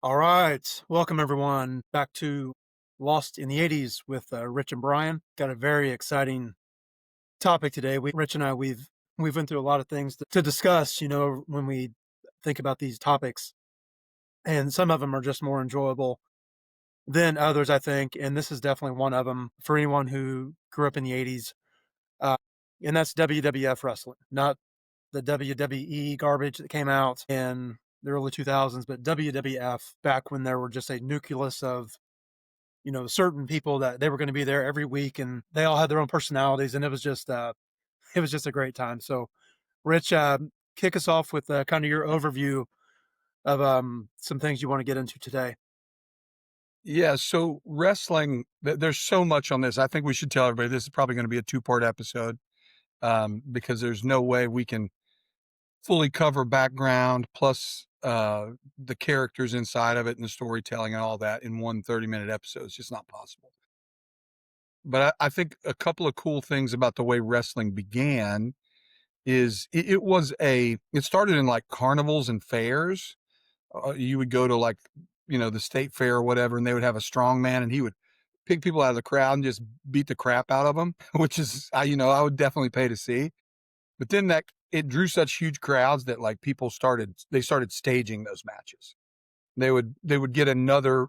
All right. Welcome everyone back to Lost in the 80s with Rich and Brian. Got a very exciting topic today. Rich and I we've went through a lot of things to discuss, when we think about these topics. And some of them are just more enjoyable than others, I think, and this is definitely one of them for anyone who grew up in the 80s. Uh, and that's WWF wrestling, not the WWE garbage that came out in the early 2000s, but WWF back when there were just a nucleus of certain people that they were going to be there every week, and they all had their own personalities, and it was just a great time. So, Rich, kick us off with kind of your overview of some things you want to get into today. Yeah, so wrestling, there's so much on this. I think we should tell everybody this is probably going to be a two-part episode because there's no way we can fully cover background plus the characters inside of it and the storytelling and all that in one 30-minute episode. It's just not possible. But I think a couple of cool things about the way wrestling began is it started in like carnivals and fairs. You would go to like, the state fair or whatever, and they would have a strong man and he would pick people out of the crowd and just beat the crap out of them, which is, I would definitely pay to see. But then that it drew such huge crowds that like they started staging those matches. They would get another,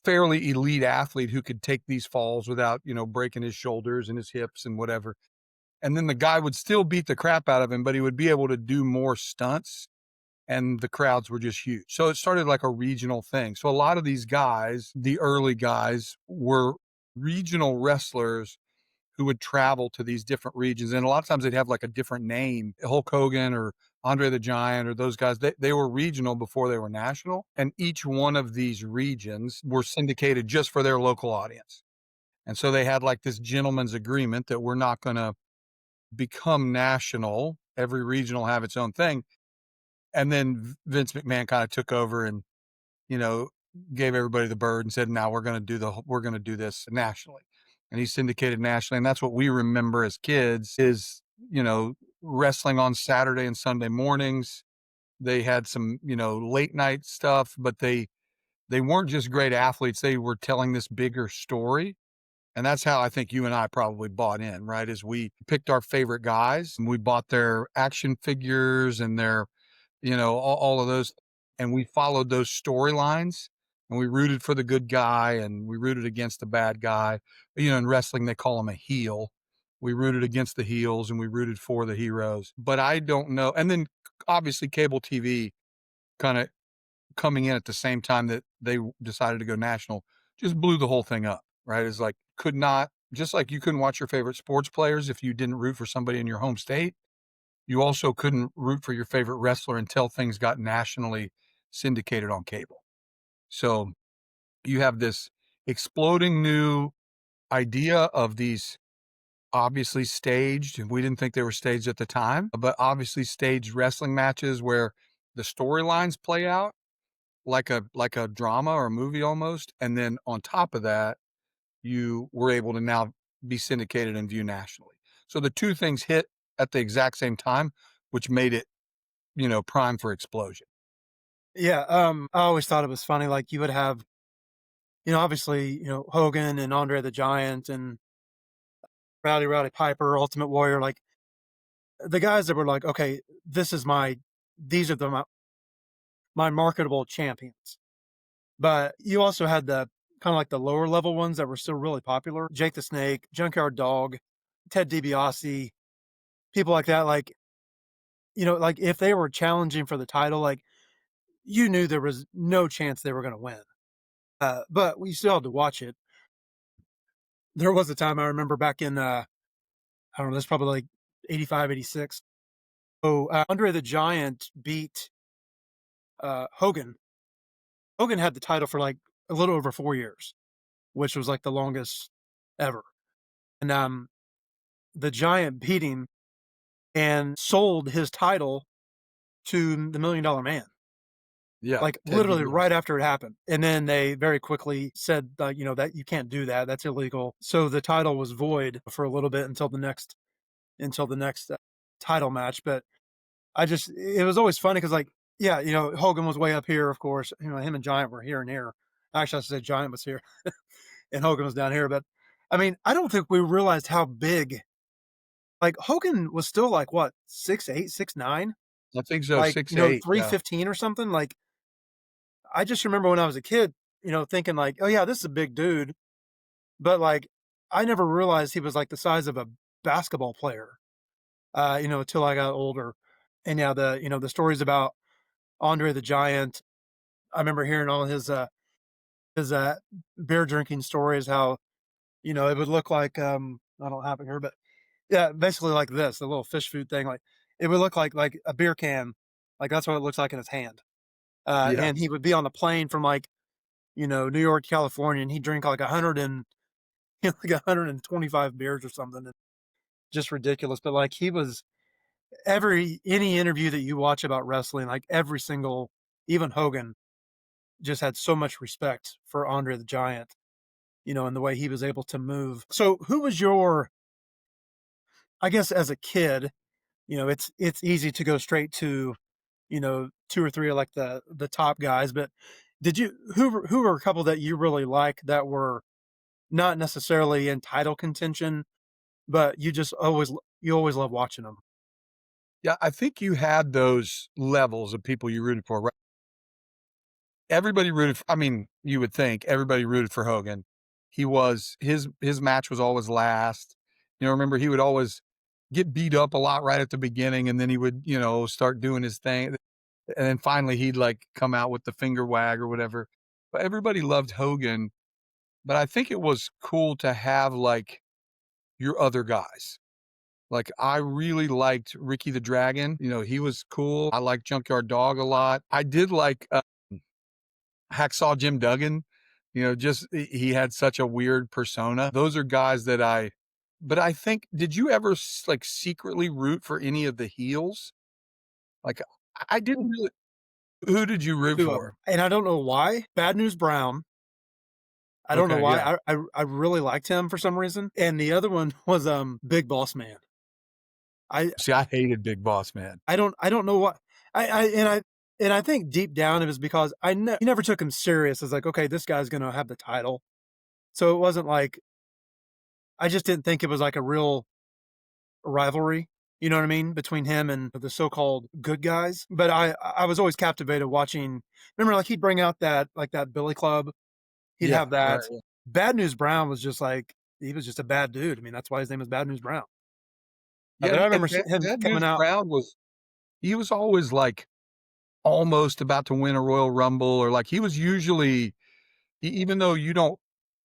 fairly elite athlete who could take these falls without, breaking his shoulders and his hips and whatever. And then the guy would still beat the crap out of him, but he would be able to do more stunts and the crowds were just huge. So it started like a regional thing. So a lot of these guys, the early guys, were regional wrestlers who would travel to these different regions. And a lot of times they'd have like a different name, Hulk Hogan or Andre the Giant or those guys. They were regional before they were national. And each one of these regions were syndicated just for their local audience. And so they had like this gentleman's agreement that we're not going to become national. Every region will have its own thing. And then Vince McMahon kind of took over and, you know, gave everybody the bird and said, now we're going to do this nationally. And he syndicated nationally. And that's what we remember as kids is, wrestling on Saturday and Sunday mornings. They had some, late night stuff, but they weren't just great athletes. They were telling this bigger story. And that's how I think you and I probably bought in, right? Is we picked our favorite guys and we bought their action figures and their all of those. And we followed those storylines and we rooted for the good guy and we rooted against the bad guy. In wrestling, they call him a heel. We rooted against the heels and we rooted for the heroes. But I don't know. And then obviously cable TV kind of coming in at the same time that they decided to go national just blew the whole thing up, right? It's like could not, just like you couldn't watch your favorite sports players if you didn't root for somebody in your home state, you also couldn't root for your favorite wrestler until things got nationally syndicated on cable. So you have this exploding new idea of these obviously staged, and we didn't think they were staged at the time, but obviously staged wrestling matches where the storylines play out like a drama or a movie almost. And then on top of that, you were able to now be syndicated and view nationally. So the two things hit at the exact same time, which made it, prime for explosion. Yeah, I always thought it was funny. Like you would have, obviously, Hogan and Andre the Giant and Rowdy Piper, Ultimate Warrior, like the guys that were like, okay, these are my marketable champions. But you also had the kind of like the lower level ones that were still really popular. Jake the Snake, Junkyard Dog, Ted DiBiase, people like that. Like, like if they were challenging for the title, like you knew there was no chance they were going to win. But we still had to watch it. There was a time I remember back in, I don't know, that's probably like 85, 86. Oh, Andre the Giant beat Hogan. Hogan had the title for like a little over 4 years, which was like the longest ever. And the Giant beat him and sold his title to the $1 Million Man, Yeah, like Ted literally right DiBiase. after it happened. And then they very quickly said, that you can't do that. That's illegal. So the title was void for a little bit until the next title match. But it was always funny because like Yeah, Hogan was way up here, of course. Him and Giant were here and here. Actually, I should say Giant was here and Hogan was down here. But I mean, I don't think we realized how big. Like Hogan was still like what 6'8", 6'9", I think so, like 6'8", yeah. 315 or something. Like I just remember when I was a kid, thinking like, oh yeah, this is a big dude. But like I never realized he was like the size of a basketball player. Until I got older. And yeah, the stories about Andre the Giant. I remember hearing all his beer drinking stories. How it would look like I don't have it here, but yeah, basically like this, the little fish food thing. Like it would look like a beer can, like that's what it looks like in his hand. And he Yes. would be on the plane from like New York, California, and he'd drink like 100 and like 125 beers or something. And just ridiculous. But like he was every any interview that you watch about wrestling, like every single, even Hogan, just had so much respect for Andre the Giant, and the way he was able to move. So, who was your, I guess, as a kid, it's easy to go straight to, two or three of like the top guys, but who were a couple that you really like that were not necessarily in title contention, but you always love watching them? Yeah, I think you had those levels of people you rooted for, right? Everybody rooted for, I mean, you would think everybody rooted for Hogan. His match was always last. Remember he would always get beat up a lot right at the beginning, and then he would, start doing his thing, and then finally he'd, like, come out with the finger wag or whatever. But everybody loved Hogan, but I think it was cool to have, like, your other guys. Like, I really liked Ricky the Dragon, he was cool. I liked Junkyard Dog a lot. I did like, Hacksaw Jim Duggan, just he had such a weird persona. Those are guys that but I think did you ever like secretly root for any of the heels? Like I didn't really. Who did you root Two of for? them, and I don't know why. Bad News Brown. I don't know Okay, why. yeah. I really liked him for some reason, and the other one was Big Boss Man. I See, I hated Big Boss Man. I don't know what I think deep down it was because you never took him serious as like, okay, this guy's gonna have the title. So it wasn't like I just didn't think it was like a real rivalry. You know what I mean? Between him and the so-called good guys. But I was always captivated watching. Remember, like he'd bring out that Billy Club. He'd Yeah, have right, that. yeah. Bad News Brown was just like he was just a bad dude. I mean, that's why his name is Bad News Brown. Yeah, But I remember and him Bad coming News out. Brown he was always, like, almost about to win a Royal Rumble, or, like, he was usually even though you don't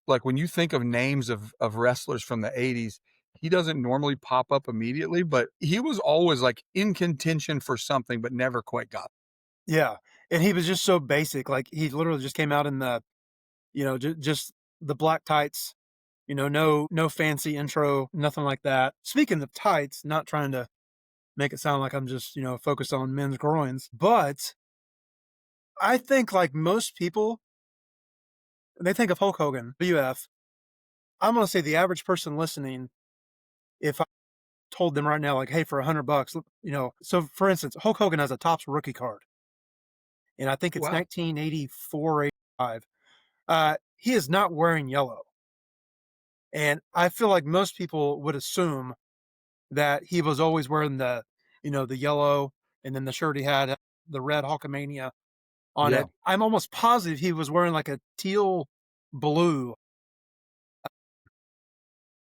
like, when you think of names of wrestlers from the '80s, he doesn't normally pop up immediately, but he was always, like, in contention for something, but never quite got it. Yeah, and he was just so basic. Like he literally just came out in the just the black tights. No fancy intro, nothing like that. Speaking of tights, not trying to make it sound like I'm just focused on men's groins, but I think like most people, they think of Hulk Hogan, WF. I'm gonna say the average person listening, if I told them right now, like, hey, for $100, So for instance, Hulk Hogan has a Topps rookie card, and I think it's Wow. 1984, 85. He is not wearing yellow, and I feel like most people would assume that he was always wearing the yellow, and then the shirt he had the red Hulkamania on Yeah. it. I'm almost positive he was wearing like a teal blue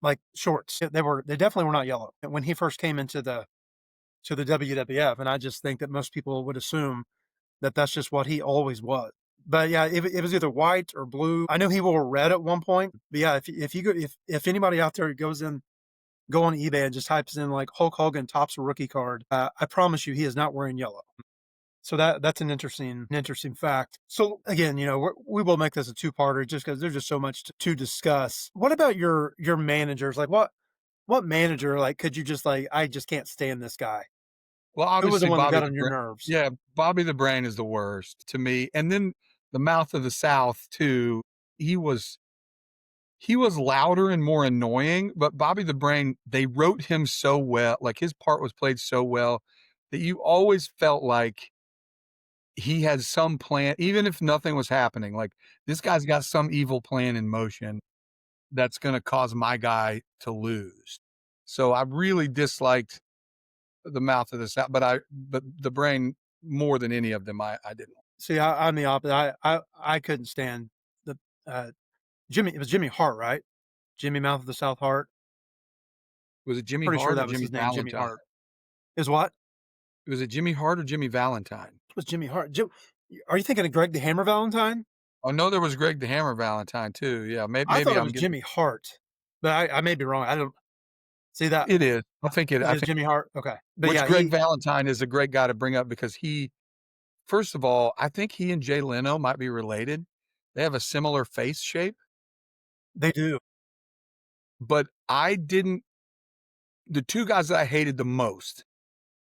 like shorts. They definitely were not yellow when he first came into the WWF, and I just think that most people would assume that that's just what he always was. But yeah, it was either white or blue. I know he wore red at one point. But yeah, if you go if anybody out there go on eBay and just types in like Hulk Hogan Topps rookie card, I promise you he is not wearing yellow. So that's an interesting fact. So again, we will make this a two-parter just because there's just so much to discuss. What about your managers? Like what manager like could you just like I just can't stand this guy? Well, Who was the obviously, one that Bobby got the on your Brain. nerves? Yeah, Bobby the Brain is the worst to me, and then the Mouth of the South too. He was he was louder and more annoying, but Bobby the Brain, they wrote him so well, like, his part was played so well that you always felt like he has some plan, even if nothing was happening, like, this guy's got some evil plan in motion that's gonna cause my guy to lose. So I really disliked the mouth of the South, but the brain more than any of them, I didn't. See, I'm the opposite. I couldn't stand the uh, Jimmy. It was Jimmy Hart, right? Jimmy Mouth of the South Hart. Was it Jimmy Pretty sure Hart or that was Jimmy his name, Jimmy Valentine? Hart. Is what? Was it Jimmy Hart or Jimmy Valentine? It was Jimmy Hart. Are you thinking of Greg the Hammer Valentine? I know there was Greg the Hammer Valentine too, yeah, I thought maybe it I'm was getting Jimmy Hart, but I may be wrong. I don't see that. it is. It I is think Jimmy Hart. Okay, but which yeah, Greg Valentine is a great guy to bring up because he first of all, I think he and Jay Leno might be related. They have a similar face shape, they do. but I didn't the 2 guys that I hated the most,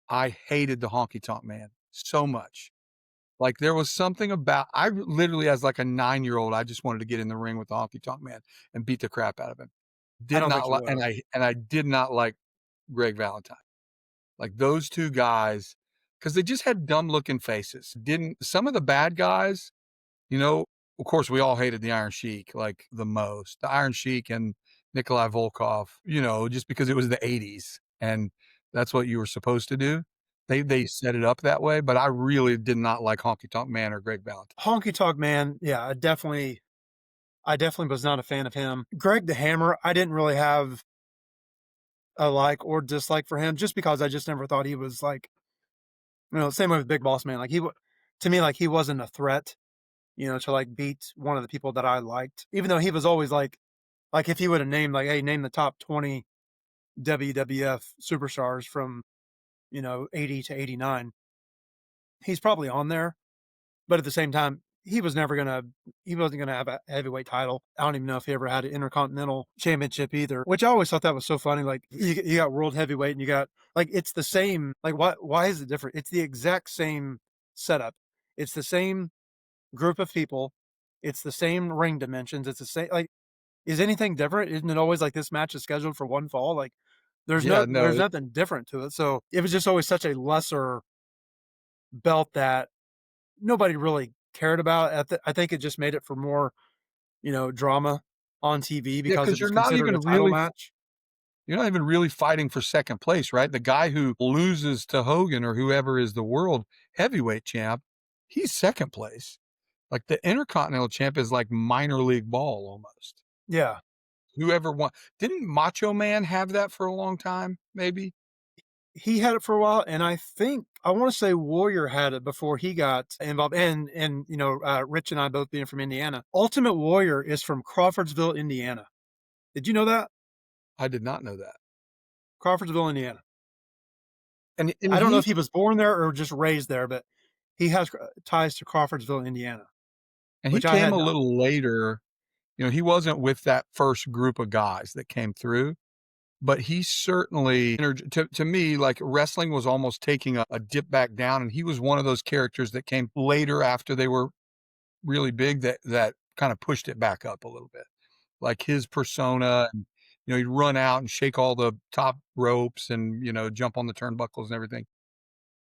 I hated the Honky Tonk Man so much. Like, there was something about I literally, as, like, a 9-year-old, I just wanted to get in the ring with the Honky Tonk Man and beat the crap out of him. I Did don't not think you like would have. and I did not like Greg Valentine. Like, those 2 guys, because they just had dumb looking faces. Didn't some of the bad guys, you know, of course, we all hated the Iron Sheik, like, the most. The Iron Sheik and Nikolai Volkov, just because it was the '80s, and that's what you were supposed to do. They set it up that way, but I really did not like Honky Tonk Man or Greg Valentine. Honky Tonk Man. Yeah, I definitely was not a fan of him. Greg the Hammer. I didn't really have a like or dislike for him, just because I just never thought he was like, same way with Big Boss Man. Like to me, like he wasn't a threat, to like beat one of the people that I liked. Even though he was always like if he would have named like, hey, name the top 20 WWF superstars from 80 to 89, he's probably on there. But at the same time, he wasn't gonna have a heavyweight title. I don't even know if he ever had an intercontinental championship either. Which I always thought that was so funny. Like you got world heavyweight and you got like it's the same. Like why is it different? It's the exact same setup. It's the same group of people. It's the same ring dimensions. It's the same. Like is anything different? Isn't it always like this match is scheduled for one fall? Like Yeah, no, there's nothing different to it. So it was just always such a lesser belt that nobody really cared about. I think it just made it for more, drama on TV yeah, because it because was considered a title match. you're not even really fighting for second place, right? The guy who loses to Hogan or whoever is the world heavyweight champ, he's second place. Like, the Intercontinental champ is like minor league ball almost. Yeah, Whoever won didn't Macho Man have that for a long time, maybe? he had it for a while, and I want to say Warrior had it before he got involved. And Rich and I both being from Indiana, Ultimate Warrior is from Crawfordsville, Indiana. Did you know that? I did not know that. Crawfordsville, Indiana. And I don't know he if he was born there or just raised there, but he has ties to Crawfordsville, Indiana, and he which I came had a not. little later, he wasn't with that first group of guys that came through, but he certainly to me, like, wrestling was almost taking a dip back down, and he was one of those characters that came later after they were really big that kinda pushed it back up a little bit. Like, his persona and, he'd run out and shake all the top ropes and, jump on the turnbuckles and everything.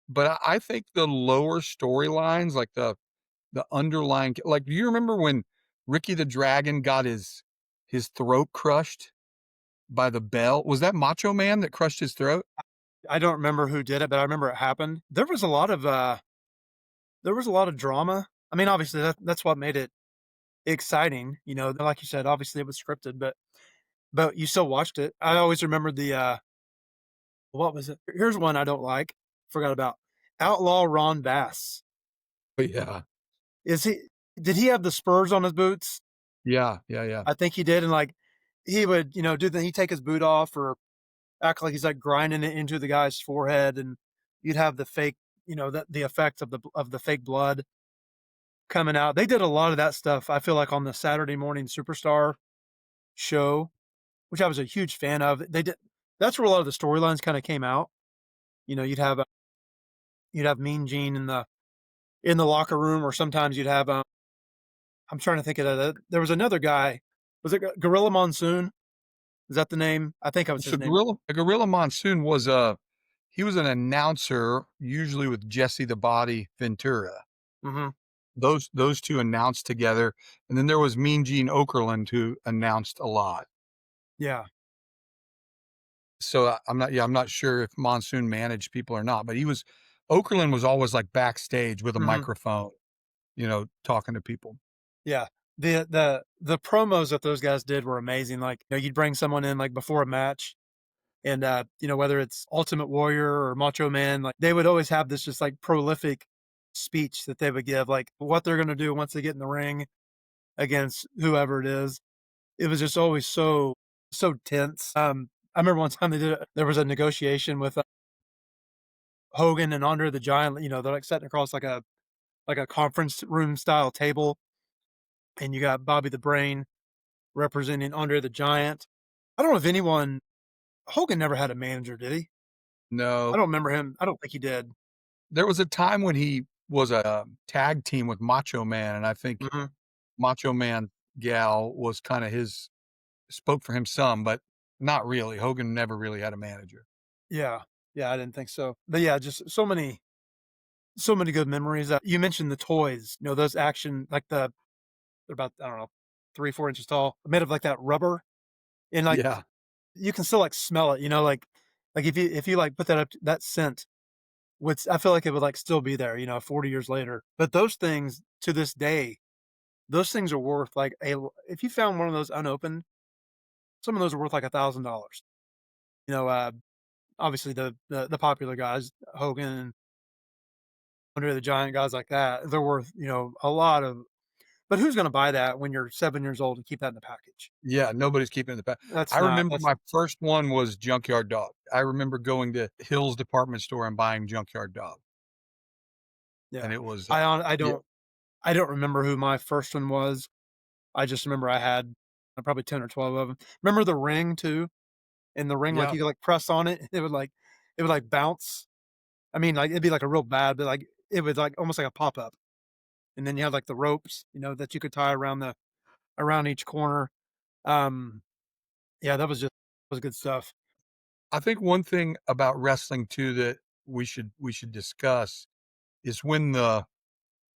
But I think the lower storylines, like the underlying like, do you remember when Ricky the Dragon got his throat crushed by the bell? Was that Macho Man that crushed his throat? I don't remember who did it, but I remember it happened. There was a lot of drama. I mean, obviously that's what made it exciting. Like you said, obviously it was scripted, but you still watched it. I always remember what was it? Here's one I don't like. Forgot about Outlaw Ron Bass. But yeah. Is he? Did he have the spurs on his boots? Yeah, yeah, yeah. I think he did, and like he would, he'd take his boot off or act like he's like grinding it into the guy's forehead, and you'd have the fake, the effect of the fake blood coming out. They did a lot of that stuff. I feel like on the Saturday Morning Superstar show, which I was a huge fan of. They did. That's where a lot of the storylines kind of came out. You'd have Mean Gene in the locker room, or sometimes you'd have. I'm trying to think of that. There was another guy. Was it Gorilla Monsoon? Is that the name? I think that was So his name. Gorilla Monsoon he was an announcer, usually with Jesse the Body Ventura. Mhm. Those 2 announced together, and then there was Mean Gene Okerlund who announced a lot. Yeah. So, I'm not sure if Monsoon managed people or not, but he was Okerlund was always, like, backstage with a Mhm. microphone, talking to people. Yeah. The promos that those guys did were amazing, like, you'd bring someone in, like, before a match, and, whether it's Ultimate Warrior or Macho Man, like, they would always have this just, like, prolific speech that they would give, like, what they're gonna do once they get in the ring against whoever it is. It was just always so tense. I remember one time there was a negotiation with, Hogan and Andre the Giant, they're, like, sitting across like a conference room style table, and you got Bobby the Brain representing Andre the Giant. I don't know if anyone Hogan never had a manager, did he? I No, don't remember him. I don't think he did. there was a time when he was a tag team with Macho Man, and I think Mhm. Macho Man gal was kinda his spoke for him some, but not really. Hogan never really had a manager. Yeah. Yeah, I didn't think so. But yeah, just so many good memories. You mentioned the toys, those action like they're about, I don't know, 3, 4 inches tall, made of like that rubber, and like Yeah. you can still like smell it, like if you like put that up that scent, which I feel like it would like still be there, 40 years later. But those things to this day, those things are worth like if you found one of those unopened, some of those are worth like $1,000. You know, uh, Obviously the popular guys, Hogan and Andre the Giant, guys like that, they're worth, a lot of. But who's gonna buy that when you're 7 years old and keep that in the package? Yeah, nobody's keeping it in the back. That's I not remember that's my first one was Junkyard Dog. I remember going to Hill's department store and buying Junkyard Dog, and yeah. it was, I yeah, don't remember who my first one was. I just remember I had, probably 10 or 12 of them. Remember the ring too? In the ring, like, yeah. you could, like, press on it, it would, like, bounce. I mean, like, it'd be, like, a real bad, but, like, it would, like, almost like a pop-up, and then you have, like, the ropes, that you could tie around each corner. Um, yeah, that was good stuff. I think one thing about wrestling too that we should discuss is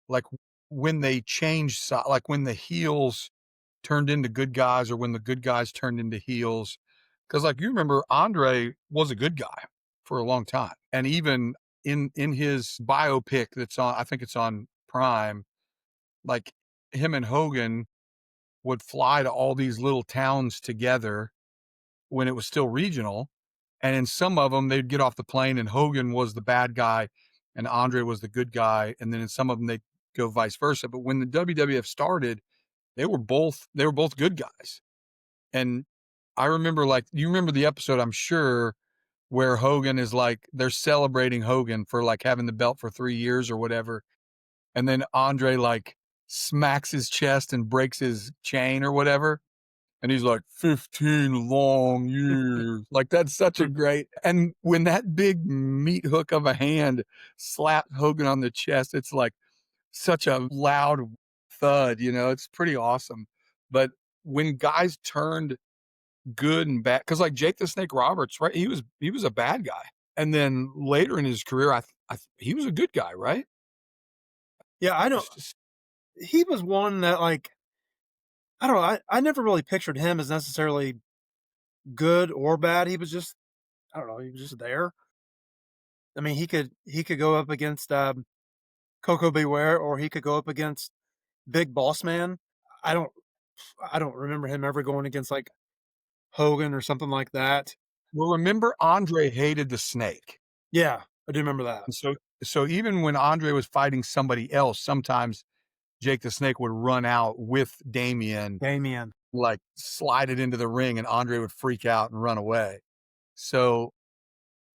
like, when they change like, when the heels turned into good guys or when the good guys turned into heels. Because like, you remember Andre was a good guy for a long time, and even in his biopic that's on I think it's on Prime, like, him and Hogan would fly to all these little towns together when it was still regional, and in some of them, 'em, they'd get off the plane and Hogan was the bad guy and Andre was the good guy, and then in some of them, they'd go vice versa, but when the WWF started, they were both good guys, and I remember, like, you remember the episode, I'm sure, where Hogan is like they're celebrating Hogan for, like, having the belt for 3 years or whatever, and then Andre, like, smacks his chest and breaks his chain or whatever, and he's like, 15 long years. Like, that's such a great and when that big meat hook of a hand slapped Hogan on the chest, it's like such a loud thud, it's pretty awesome. But when guys turned good and bad, because like Jake the Snake Roberts, right? He was a bad guy. And then later in his career, he was a good guy, right? Yeah, I don't It's just he was one that, like, I don't know, I never really pictured him as necessarily good or bad, he was just I don't know, he was just there. I mean, he could go up against, Coco Beware, or he could go up against Big Boss Man. I don't I don't remember him ever going against, like, Hogan or something like that. well, remember Andre hated the snake. Yeah, I do remember that. And so even when Andre was fighting somebody else, sometimes Jake the Snake would run out with Damien, Damien. like, slide it into the ring, and Andre would freak out and run away. So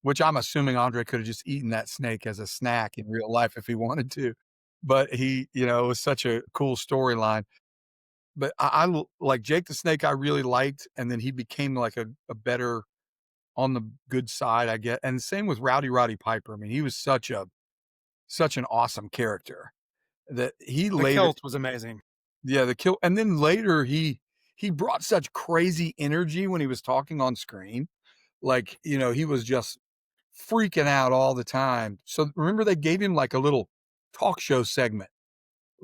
which I'm assuming Andre could have just eaten that snake as a snack in real life if he wanted to. But it was such a cool storyline. But like Jake the Snake, I really liked, and then he became like a better on the good side, I get. And same with Roddy Piper. I mean, he was such an awesome character that he The later, kilt was amazing. yeah, the kill, and then later he brought such crazy energy when he was talking on screen. Like, he was just freaking out all the time. So remember they gave him like a little talk show segment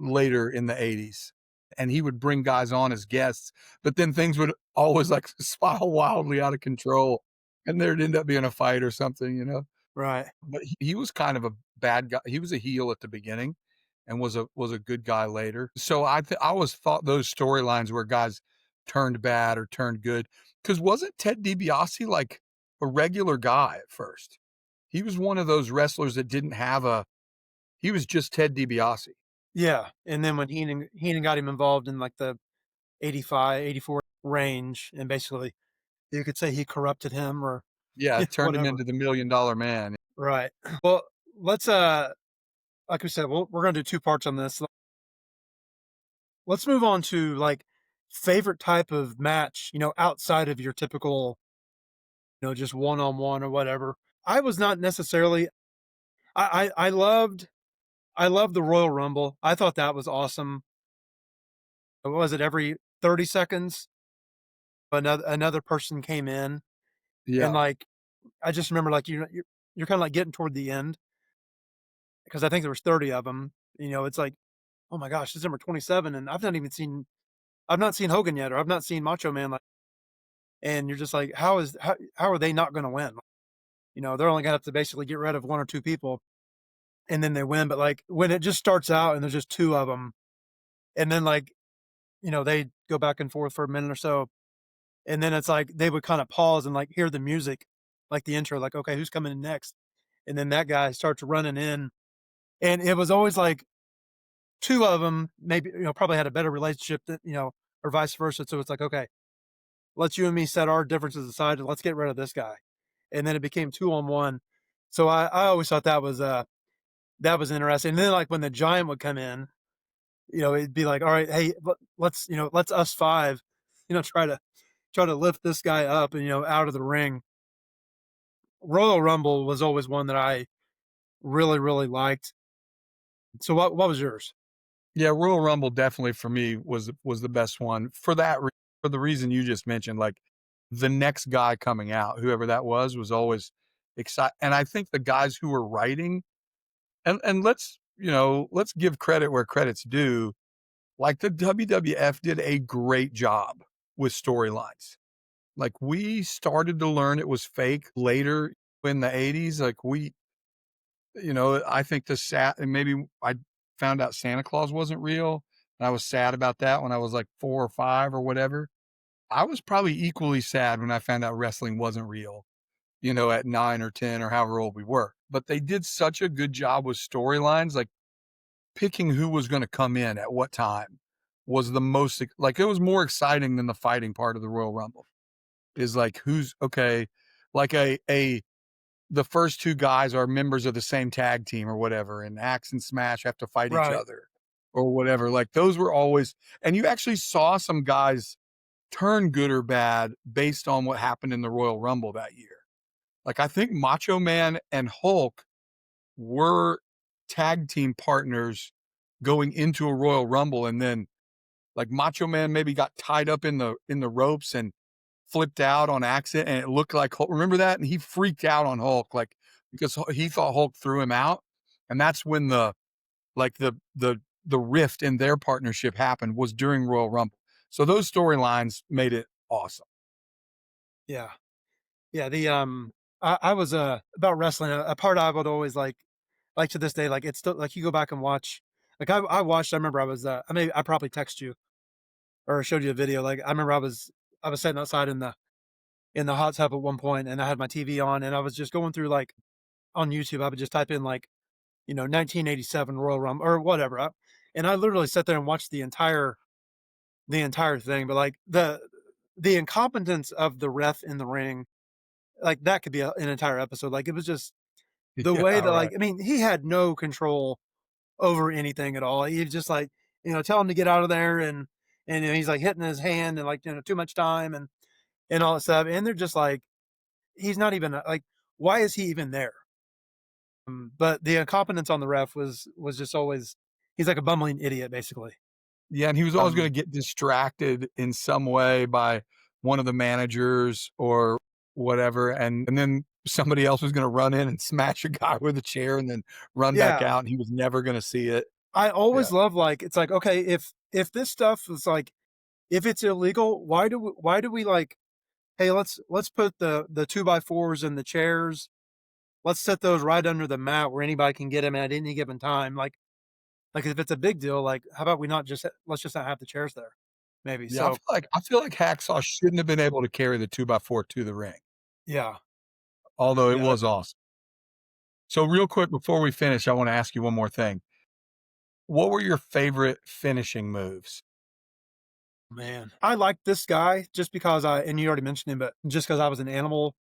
later in the 80s. And he would bring guys on as guests, but then things would always like spiral wildly out of control and there'd end up being a fight or something, you know? Right. But he was kind of a bad guy. He was a heel at the beginning and was a good guy later. So I always thought those storylines where guys turned bad or turned good. Because wasn't Ted DiBiase like a regular guy at first? He was one of those wrestlers that didn't have a he was just Ted DiBiase. Yeah, and then when Heenan got him involved in, like, the 85, 84 range, and basically you could say he corrupted him or Yeah, it turned him whatever. into the $1,000,000 Man. Right. Well, let's, like we said, we're gonna do 2 parts on this. Let's move on to, like, favorite type of match, outside of your typical, just one-on-one or whatever. I was not necessarily I loved the Royal Rumble. I thought that was awesome. What was it, every 30 seconds, another person came in, and, Yeah, like, I just remember, like, you're kinda, like, getting toward the end because I think there was 30 of them. It's like, "Oh my gosh, this is number 27, and I've not seen Hogan yet, or I've not seen Macho Man," like, and you're just like, how are they not gonna win?" They're only gonna have to basically get rid of 1 or 2 people, and then they win, but, like, when it just starts out and there's just 2 of them, and then, like, they go back and forth for a minute or so, and then it's like they would kinda pause and, like, hear the music, like the intro, like, "Okay, who's coming in next?" And then that guy starts running in, and it was always like 2 of them maybe, probably had a better relationship that, or vice versa, so it's like, "Okay, let's you and me set our differences aside and let's get rid of this guy." And then it became 2 on 1. So I always thought that was interesting. And then, like, when the giant would come in, it'd be like, "All right, hey, let's us 5, try to lift this guy up and, out of the ring." Royal Rumble was always one that I really, really liked. So what was yours? yeah, Royal Rumble definitely for me was the best one for for the reason you just mentioned, like, the next guy coming out, whoever that was always exciting. And I think the guys who were writing and let's give credit where credit's due, like, the WWF did a great job with storylines. Like, we started to learn it was fake later in the '80s, like, I think the sad and maybe I found out Santa Claus wasn't real, and I was sad about that when I was, like, 4 or 5 or whatever. I was probably equally sad when I found out wrestling wasn't real, at 9 or 10 or however old we were. But they did such a good job with storylines, like, picking who was gonna come in at what time was the most like, it was more exciting than the fighting part of the Royal Rumble, is, like, who's okay, like, the first 2 guys are members of the same tag team or whatever, and Axe and Smash have to fight each Right. other or whatever. Like, those were always and you actually saw some guys turn good or bad based on what happened in the Royal Rumble that year. Like, I think Macho Man and Hulk were tag team partners going into a Royal Rumble, and then, like, Macho Man maybe got tied up in the ropes and flipped out on accident, and it looked like Hulk. Remember that? And he freaked out on Hulk, like, because he thought Hulk threw him out, and that's when the rift in their partnership happened was during Royal Rumble. So those storylines made it awesome. Yeah. Yeah, I was, about wrestling, a part I would always like to this day, like, it's still like, you go back and watch, like, I remember I probably text you or showed you a video, like, I remember I was sitting outside in the hot tub at one point, and I had my TV on, and I was just going through, like, on YouTube, I would just type in, like, 1987 Royal Rumble or whatever, and I literally sat there and watched the entire thing, but, like, the incompetence of the ref in the ring, like, that could be an entire episode, like, it was just the Yeah, way that, right. like, I mean, he had no control over anything at all. He just, like, tell him to get out of there, and he's, like, hitting his hand and, like, too much time and all that stuff, and they're just like, he's not even, like, why is he even there? But the incompetence on the ref was just always, he's like a bumbling idiot, basically. Yeah, and he was always gonna Um, get distracted in some way by one of the managers or whatever, and then somebody else was gonna run in and smash a guy with a chair and then run back yeah, out, and he was never gonna see it. I Yeah. always love, like it's like, okay, if this stuff is like if it's illegal, why do we, like, "Hey, let's put the 2 by 4s and the chairs, let's set those right under the mat where anybody can get them at any given time." Like, if it's a big deal, like, how about we not just let's just not have the chairs there, maybe, Yeah, so I feel like Hacksaw shouldn't have been able to carry the 2 by 4 to the ring, yeah, although it yeah, was awesome. So real quick before we finish, I wanna ask you one more thing. What were your favorite finishing moves? man. I like this guy just because and you already mentioned him, but just because I was an animal,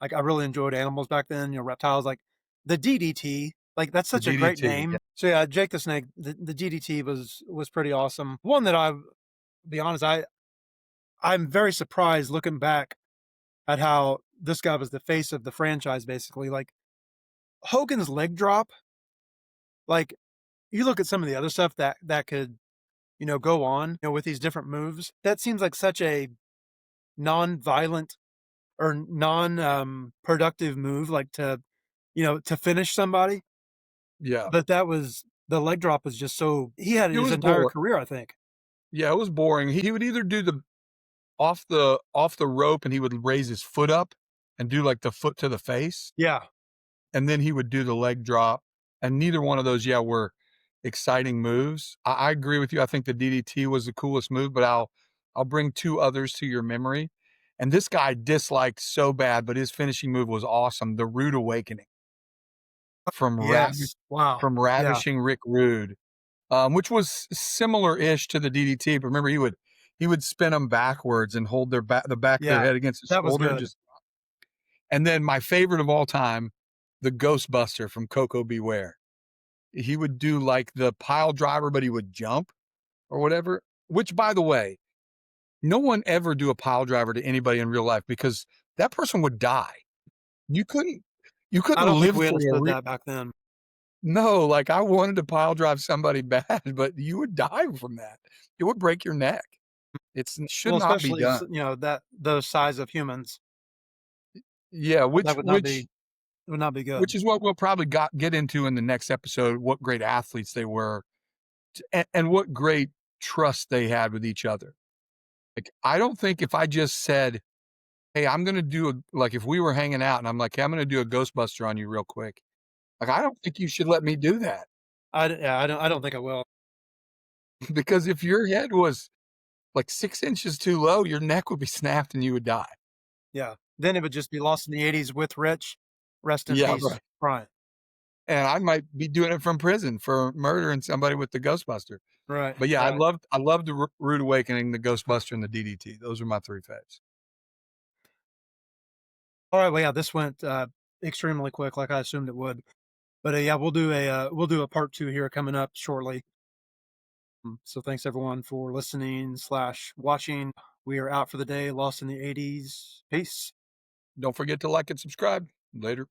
like, I really enjoyed animals back then, reptiles, like, the DDT, like, that's The such a great DDT, yeah. name. So, yeah, Jake the Snake, the DDT was pretty awesome. One that be honest, I'm very surprised looking back at how this guy was the face of the franchise, basically, like, Hogan's leg drop, like, you look at some of the other stuff that could, go on, with these different moves, that seems like such a non-violent or productive move, like, to finish somebody, Yeah. but the leg drop was just so he had it It his was entire boring. career, I think. Yeah, it was boring. He would either do the off the rope and he would raise his foot up and do, like, the foot to the face, Yeah. and then he would do the leg drop, and neither one of those, yeah, were exciting moves. I agree with you, I think the DDT was the coolest move, but I'll bring 2 others to your memory, and this guy I disliked so bad, but his finishing move was awesome, the Rude Awakening from Yes. Wow. Yeah. Ravishing Rick Rude, which was similar-ish to the DDT, but remember he would spin them backwards and hold the back of their Yeah. head against his That was shoulder and good. just and then my favorite of all time, the Ghostbuster from Coco Beware. He would do, like, the pile driver, but he would jump or whatever, which, by the way, no one ever do a pile driver to anybody in real life because that person would die. You couldn't you I couldn't don't think live we through a understood re that back then. No, like, I wanted to pile drive somebody bad, but you would die from that. It would break your neck. It should Well, not be especially done. that those size of humans, Yeah, that would not be good. which is what we'll probably get into in the next episode, what great athletes they were, and what great trust they had with each other. Like, I don't think if I just said, "Hey, I'm gonna do a" like, if we were hanging out and I'm like, "Hey, I'm gonna do a Ghostbuster on you real quick," like, I don't think you should let me do that Yeah, I don't think I will. because if your head was, like, 6 inches too low, your neck would be snapped and you would die. Yeah. Then it would just be Lost in the '80s with Rich. Rest in Yeah, peace, right. Brian. And I might be doing it from prison for murdering somebody with the Ghostbuster. Right, But, yeah, right. I loved the Rude Awakening, the Ghostbuster, and the DDT. Those are my 3 faves. Alright, well, yeah, this went, extremely quick like I assumed it would. But, yeah, we'll do a part 2 here coming up shortly. So thanks everyone for listening/watching. We are out for the day, Lost in the '80s. Peace. Don't forget to like and subscribe. Later.